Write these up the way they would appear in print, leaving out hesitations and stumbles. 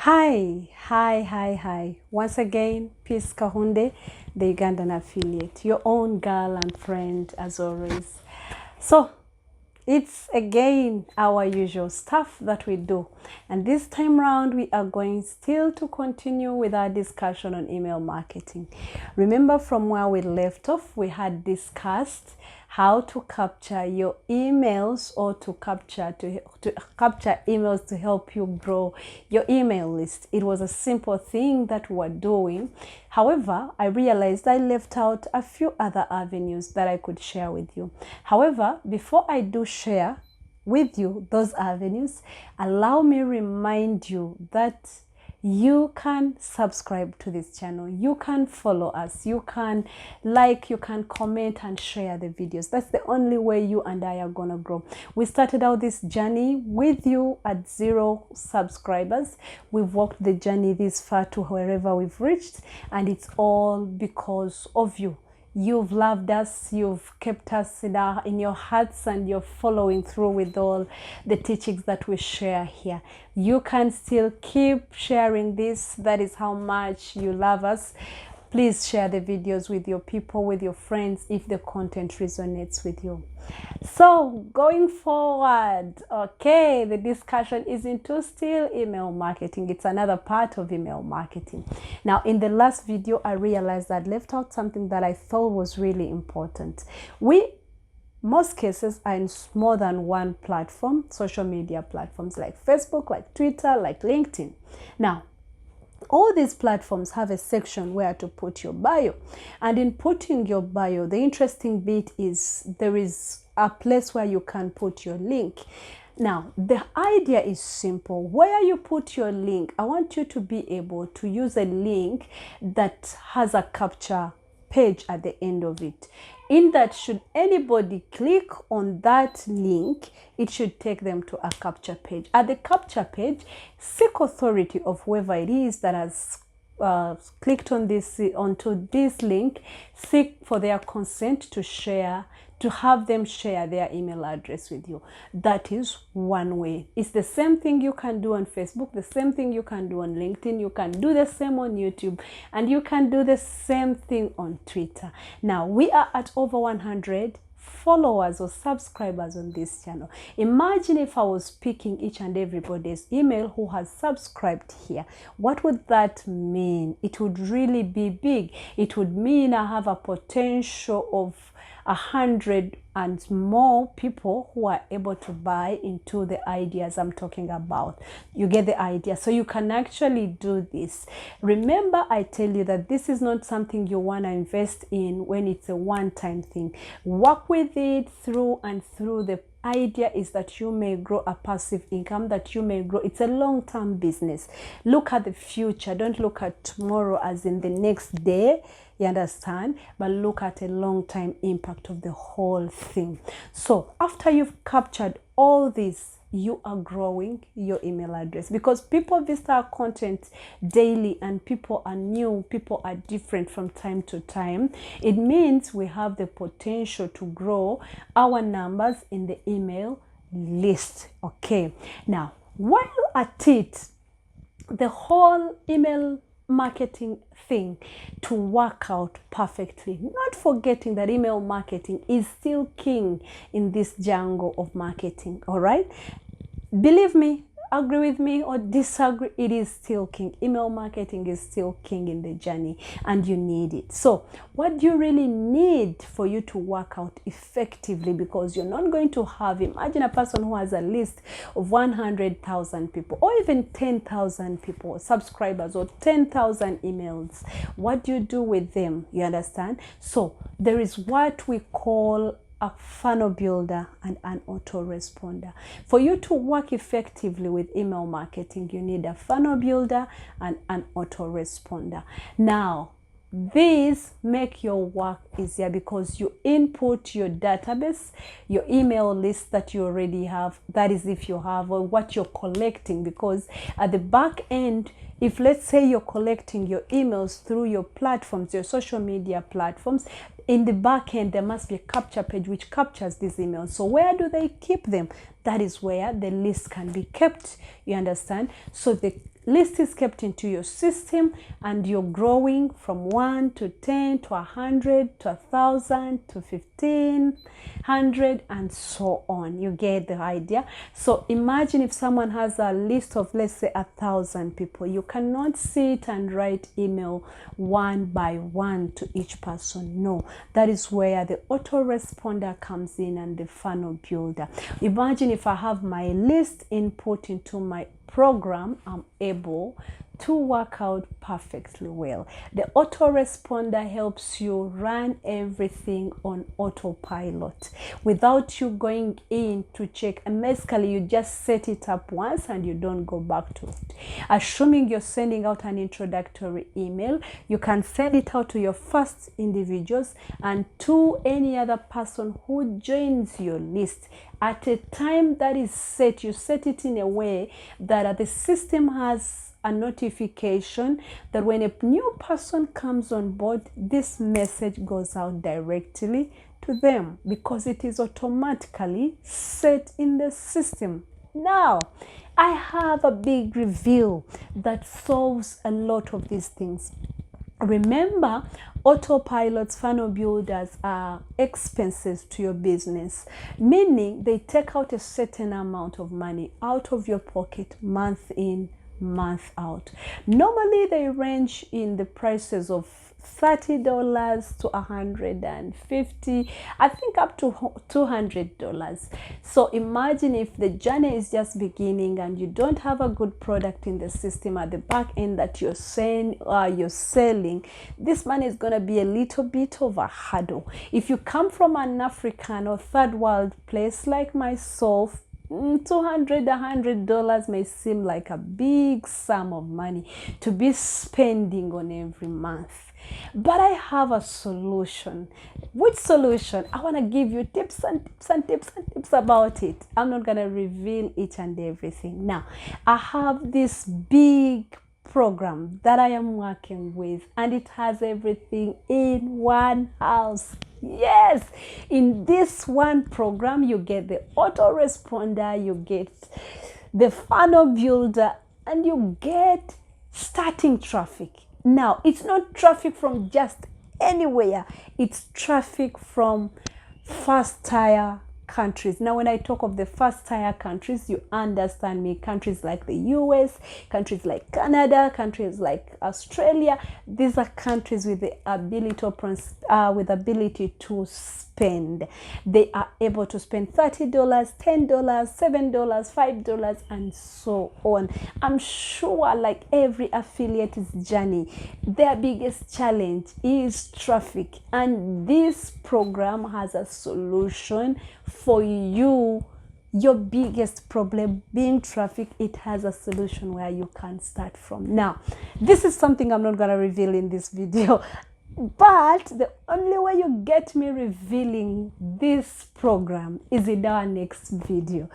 Hi. Once again, Peace Kahunde, the Ugandan affiliate, your own girl and friend as always. So, it's again our usual stuff that we do. And this time round, we are going still to continue with our discussion on email marketing. Remember from where we left off, we had discussed how to capture your emails or to capture emails to help you grow your email list. It was a simple thing that we were doing. However, I realized I left out a few other avenues that I could share with you. However, before I do share with you those avenues, allow me remind you that you can subscribe to this channel, you can follow us, you can like, you can comment and share the videos. That's the only way you and I are gonna grow. We started out this journey with you at 0 subscribers. We've walked the journey this far to wherever we've reached, and it's all because of you. You've loved us, you've kept us in your hearts, and you're following through with all the teachings that we share here. You can still keep sharing this. That is how much you love us. Please share the videos with your people, with your friends, if the content resonates with you. So going forward, okay, the discussion is into still email marketing. It's another part of email marketing. Now, in the last video, I realized I'd left out something that I thought was really important. Most cases are in more than one platform, social media platforms like Facebook, like Twitter, like LinkedIn. Now, all these platforms have a section where to put your bio. And in putting your bio, the interesting bit is there is a place where you can put your link. Now, the idea is simple. Where you put your link, I want you to be able to use a link that has a capture page at the end of it. In that, should anybody click on that link, it should take them to a capture page. At the capture page, seek authority of whoever it is that has clicked on onto this link. Seek for their consent to share, to have them share their email address with you. That is one way. It's the same thing you can do on Facebook, the same thing you can do on LinkedIn, you can do the same on YouTube, and you can do the same thing on Twitter. Now, we are at over 100 followers or subscribers on this channel. Imagine if I was picking each and everybody's email who has subscribed here. What would that mean? It would really be big. It would mean I have a potential of 100 and more people who are able to buy into the ideas I'm talking about. You get the idea. So you can actually do this. Remember, I tell you that this is not something you want to invest in when it's a one-time thing. Work with it through and through. The idea is that you may grow a passive income, that you may grow. It's a long-term business. Look at the future. Don't look at tomorrow as in the next day. You understand? But look at a long-time impact of the whole thing. So after you've captured all this, you are growing your email address, because people visit our content daily and people are new, people are different from time to time. It means we have the potential to grow our numbers in the email list. Okay, now while at it, the whole email marketing thing to work out perfectly, not forgetting that email marketing is still king in this jungle of marketing. All right, believe me, agree with me or disagree, it is still king. Email marketing is still king in the journey, and you need it. So what do you really need for you to work out effectively? Because you're not going to have, imagine a person who has a list of 100,000 people or even 10,000 people, subscribers, or 10,000 emails. What do you do with them? You understand? So there is what we call a funnel builder and an autoresponder. For you to work effectively with email marketing, you need a funnel builder and an autoresponder. Now, these make your work easier because you input your database, your email list that you already have, that is if you have, or what you're collecting, because at the back end, if let's say you're collecting your emails through your platforms, your social media platforms, in the back end, there must be a capture page which captures these emails. So where do they keep them? That is where the list can be kept. You understand? So the list is kept into your system, and you're growing from 1 to 10 to 100 to 1,000 to 1,500 and so on. You get the idea? So imagine if someone has a list of, let's say, 1,000 people. You cannot sit and write email one by one to each person. No, that is where the autoresponder comes in and the funnel builder. Imagine if I have my list input into my program, I'm able to work out perfectly well. The autoresponder helps you run everything on autopilot without you going in to check. And basically, you just set it up once and you don't go back to it. Assuming you're sending out an introductory email, you can send it out to your first individuals and to any other person who joins your list at a time that is set. You set it in a way that the system has a notification that when a new person comes on board, this message goes out directly to them because it is automatically set in the system. Now, I have a big reveal that solves a lot of these things. Remember, autopilots, funnel builders are expenses to your business, meaning they take out a certain amount of money out of your pocket month in, month out. Normally they range in the prices of $30 to $150, I think up to $200. So imagine if the journey is just beginning and you don't have a good product in the system at the back end that you're selling, this money is going to be a little bit of a hurdle. If you come from an African or third world place like myself, $100 may seem like a big sum of money to be spending on every month. But I have a solution. Which solution? I want to give you tips and tips about it. I'm not going to reveal each and everything. Now, I have this big program that I am working with, and it has everything in one house. Yes, in this one program, you get the autoresponder, you get the funnel builder, and you get starting traffic. Now, it's not traffic from just anywhere. It's traffic from first-tier countries. Now, when I talk of the first-tier countries, you understand me. Countries like the US, countries like Canada, countries like Australia. These are countries with the ability to spend. They are able to spend $30, $10, $7, $5, and so on. I'm sure, like every affiliate's journey, their biggest challenge is traffic, and this program has a solution for you. Your biggest problem being traffic, it has a solution where you can start from. Now, this is something I'm not going to reveal in this video, but the only way you get me revealing this program is in our next video.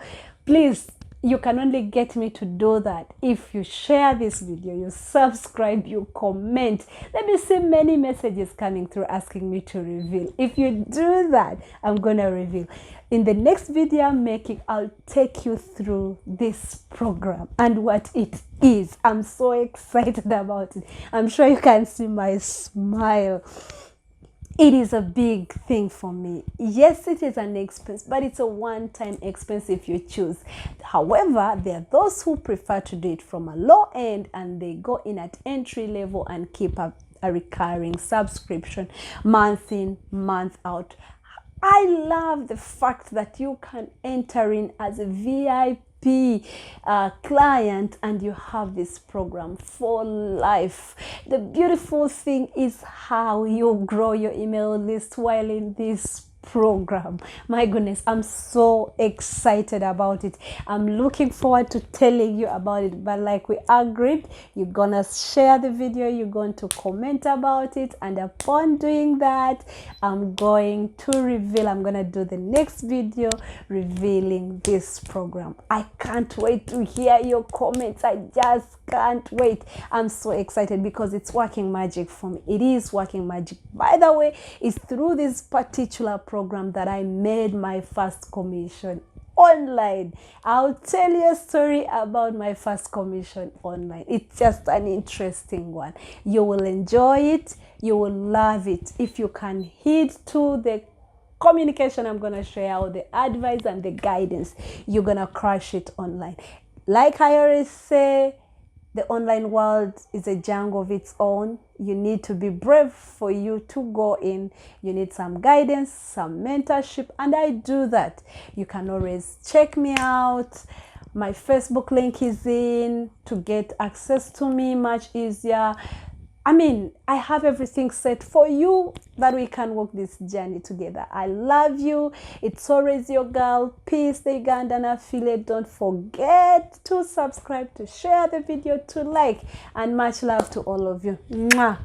Please, you can only get me to do that if you share this video, you subscribe, you comment. Let me see many messages coming through asking me to reveal. If you do that, I'm going to reveal. In the next video I'm making, I'll take you through this program and what it is. I'm so excited about it. I'm sure you can see my smile. It is a big thing for me. Yes, it is an expense, but it's a one-time expense if you choose. However, there are those who prefer to do it from a low end and they go in at entry level and keep a recurring subscription month in, month out. I love the fact that you can enter in as a VIP client and you have this program for life. The beautiful thing is how you grow your email list while in this program. My goodness, I'm so excited about it. I'm looking forward to telling you about it, but like we agreed, you're gonna share the video, you're going to comment about it, and upon doing that, I'm going to reveal, I'm gonna do the next video revealing this program. I can't wait to hear your comments. I just can't wait. I'm so excited because it's working magic for me. It is working magic. By the way, it's through this particular program that I made my first commission. online. I'll tell you a story about my first commission online. It's just an interesting one. You will enjoy it. You will love it. If you can heed to the communication I'm going to share, or the advice and the guidance, you're going to crush it online. Like I always say, the online world is a jungle of its own. You need to be brave for you to go in. You need some guidance, some mentorship, and I do that. You can always check me out. My Facebook link is in to get access to me much easier. I mean, I have everything set for you that we can walk this journey together. I love you. It's always your girl, Peace, the Ugandan affiliate. Don't forget to subscribe, to share the video, to like, and much love to all of you. Mwah.